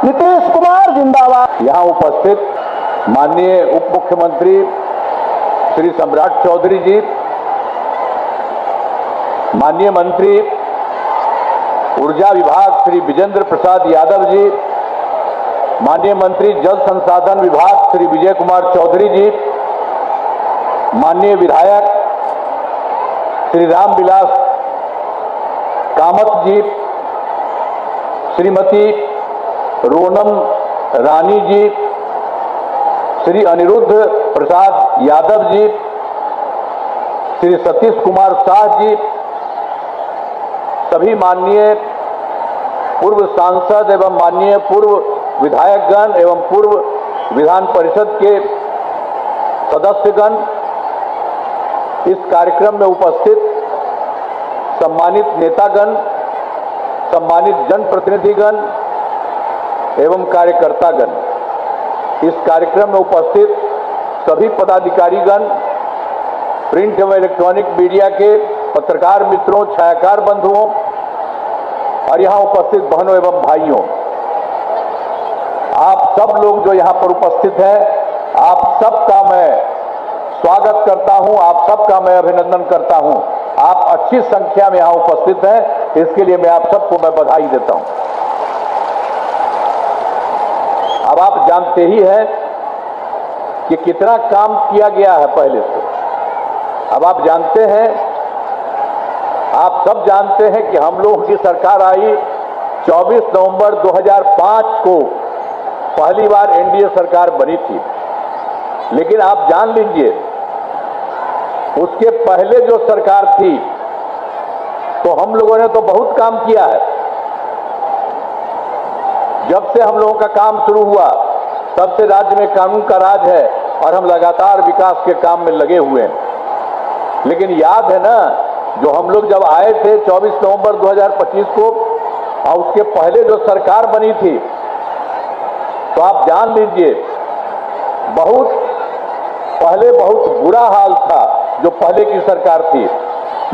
नीतीश कुमार जिंदाबाद। यहाँ उपस्थित माननीय उप मुख्यमंत्री श्री सम्राट चौधरी जी, माननीय मंत्री ऊर्जा विभाग श्री विजेंद्र प्रसाद यादव जी, माननीय मंत्री जल संसाधन विभाग श्री विजय कुमार चौधरी जी, माननीय विधायक श्री रामविलास कामत जी, श्रीमती रोनम रानी जी, श्री अनिरुद्ध प्रसाद यादव जी, श्री सतीश कुमार शाह जी, सभी माननीय पूर्व सांसद एवं माननीय पूर्व विधायकगण एवं पूर्व विधान परिषद के सदस्यगण, इस कार्यक्रम में उपस्थित सम्मानित नेतागण, सम्मानित जनप्रतिनिधिगण एवं कार्यकर्तागण, इस कार्यक्रम में उपस्थित सभी पदाधिकारीगण, प्रिंट एवं इलेक्ट्रॉनिक मीडिया के पत्रकार मित्रों, छायाकार बंधुओं और यहाँ उपस्थित बहनों एवं भाइयों, आप सब लोग जो यहाँ पर उपस्थित हैं, आप सबका मैं स्वागत करता हूं, आप सबका मैं अभिनंदन करता हूं। आप अच्छी संख्या में यहाँ उपस्थित हैं, इसके लिए मैं आप सबको मैं बधाई देता हूं। अब आप जानते ही हैं कि कितना काम किया गया है पहले से। अब आप जानते हैं, आप सब जानते हैं कि हम लोगों की सरकार आई 24 नवंबर 2005 को पहली बार एनडीए सरकार बनी थी। लेकिन आप जान लीजिए, उसके पहले जो सरकार थी तो हम लोगों ने तो बहुत काम किया है। जब से हम लोगों का काम शुरू हुआ तब से राज्य में कानून का राज है और हम लगातार विकास के काम में लगे हुए हैं। लेकिन याद है ना, जो हम लोग जब आए थे 24 नवंबर 2025 को और उसके पहले जो सरकार बनी थी, तो आप जान लीजिए बहुत पहले बहुत बुरा हाल था। जो पहले की सरकार थी,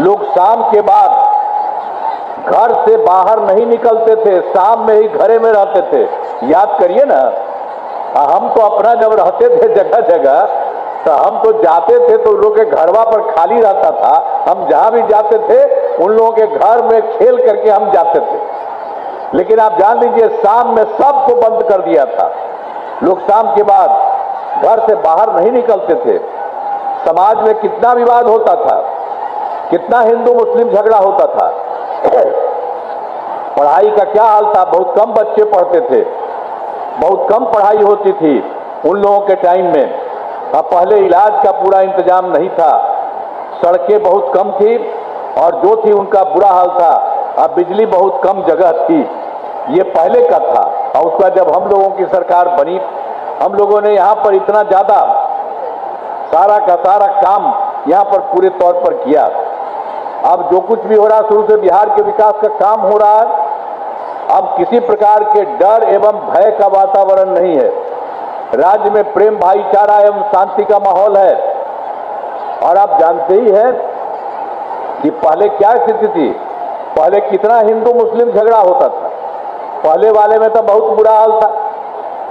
लोग शाम के बाद घर से बाहर नहीं निकलते थे, शाम में ही घरे में रहते थे। याद करिए ना, हम तो अपना जब रहते थे जगह जगह, तो हम तो जाते थे तो उन लोगों के घरवा पर खाली रहता था। हम जहां भी जाते थे उन लोगों के घर में खेल करके हम जाते थे। लेकिन आप जान लीजिए, शाम में सबको बंद कर दिया था। लोग शाम के बाद घर से बाहर नहीं निकलते थे। समाज में कितना विवाद होता था, कितना हिंदू मुस्लिम झगड़ा होता था। पढ़ाई का क्या हाल था, बहुत कम बच्चे पढ़ते थे, बहुत कम पढ़ाई होती थी उन लोगों के टाइम में। अब पहले इलाज का पूरा इंतजाम नहीं था, सड़कें बहुत कम थी और जो थी उनका बुरा हाल था। अब बिजली बहुत कम जगह थी, ये पहले का था। और उसका जब हम लोगों की सरकार बनी, हम लोगों ने यहाँ पर इतना ज्यादा सारा का सारा काम यहाँ पर पूरे तौर पर किया। अब जो कुछ भी हो रहा है, शुरू से बिहार के विकास का काम हो रहा है। अब किसी प्रकार के डर एवं भय का वातावरण नहीं है। राज्य में प्रेम, भाईचारा एवं शांति का माहौल है। और आप जानते ही हैं कि पहले क्या स्थिति थी, पहले कितना हिंदू मुस्लिम झगड़ा होता था। पहले वाले में तो बहुत बुरा हाल था।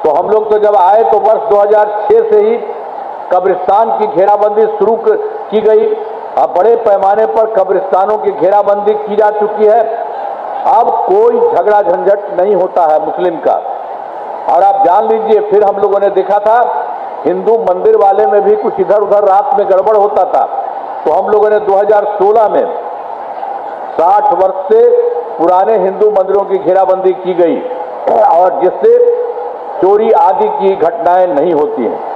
तो हम लोग तो जब आए तो वर्ष 2006 से ही कब्रिस्तान की घेराबंदी शुरू की गई। अब बड़े पैमाने पर कब्रिस्तानों की घेराबंदी की जा चुकी है। अब कोई झगड़ा झंझट नहीं होता है मुस्लिम का। और आप जान लीजिए, फिर हम लोगों ने देखा था हिंदू मंदिर वाले में भी कुछ इधर उधर रात में गड़बड़ होता था। तो हम लोगों ने 2016 में 60 वर्ष से पुराने हिंदू मंदिरों की घेराबंदी की गई और जिससे चोरी आदि की घटनाएं नहीं होती हैं।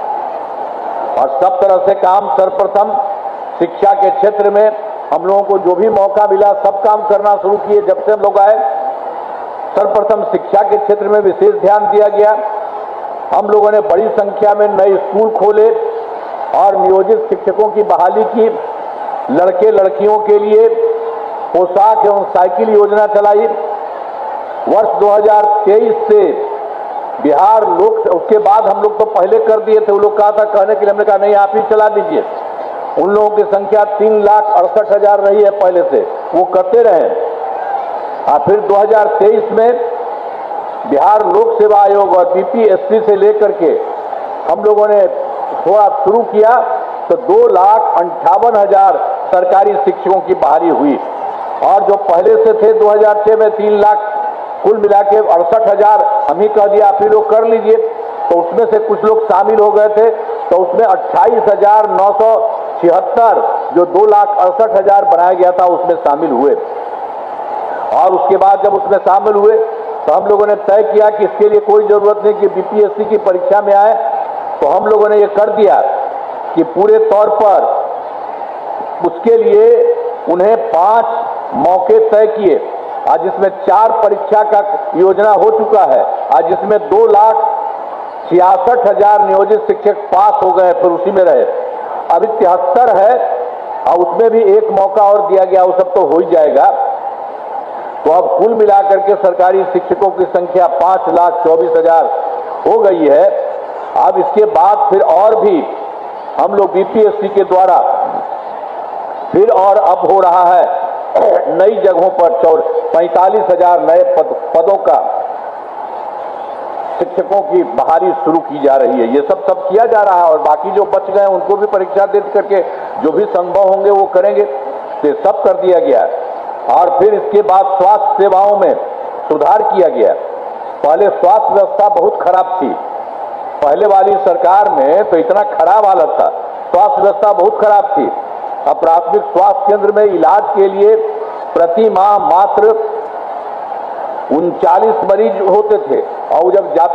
और सब तरह से काम, सर्वप्रथम शिक्षा के क्षेत्र में हम लोगों को जो भी मौका मिला सब काम करना शुरू किए। जब से हम लोग आए, सर्वप्रथम शिक्षा के क्षेत्र में विशेष ध्यान दिया गया। हम लोगों ने बड़ी संख्या में नए स्कूल खोले और नियोजित शिक्षकों की बहाली की। लड़के लड़कियों के लिए पोशाक एवं साइकिल योजना चलाई। वर्ष 2023 से बिहार लोक, उसके बाद हम लोग तो पहले कर दिए थे, वो लोग कहा था कहने के लिए, हमने कहा नहीं आप ही चला दीजिए। उन लोगों की संख्या 3,68,000 रही है पहले से, वो करते रहे। फिर 2023 में बिहार लोक सेवा आयोग और बीपीएससी से लेकर के हम लोगों ने थोड़ा शुरू किया तो 2,58,000 सरकारी शिक्षकों की बहाली हुई, और जो पहले से थे 2006 में 3 लाख, कुल मिला के 68,000 हम ही कह दिया आप ही लोग कर लीजिए, तो उसमें से कुछ लोग शामिल हो गए थे, तो उसमें 28,976 जो 2,68,000 बनाया गया था उसमें शामिल हुए। और उसके बाद जब उसमें शामिल हुए तो हम लोगों ने तय किया कि इसके लिए कोई जरूरत नहीं कि बीपीएससी की परीक्षा में आए, तो हम लोगों ने ये कर दिया कि पूरे तौर पर उसके लिए उन्हें 5 मौके तय किए। आज इसमें 4 परीक्षा का योजना हो चुका है, आज जिसमें 2,66,000 नियोजित शिक्षक पास हो गए, फिर उसी में रहे। अभी 73 है और उसमें भी 1 मौका और दिया गया, वो सब तो हो ही जाएगा। तो अब कुल मिलाकर के सरकारी शिक्षकों की संख्या 5,24,000 हो गई है। अब इसके बाद फिर और भी हम लोग बीपीएससी के द्वारा फिर और अब हो रहा है नई जगहों पर 45,000 नए पदों का शिक्षकों की बहाली शुरू की जा रही है। ये सब किया जा रहा है, और बाकी जो बच गए उनको भी परीक्षा दे करके जो भी संभव होंगे वो करेंगे। ये सब कर दिया गया है। और फिर इसके बाद स्वास्थ्य सेवाओं में सुधार किया गया। पहले स्वास्थ्य व्यवस्था बहुत खराब थी, पहले वाली सरकार में तो इतना खराब हालत था, स्वास्थ्य व्यवस्था बहुत खराब थी। अब प्राथमिक स्वास्थ्य केंद्र में इलाज के लिए प्रति माह मात्र 39 मरीज होते थे, और जब जाते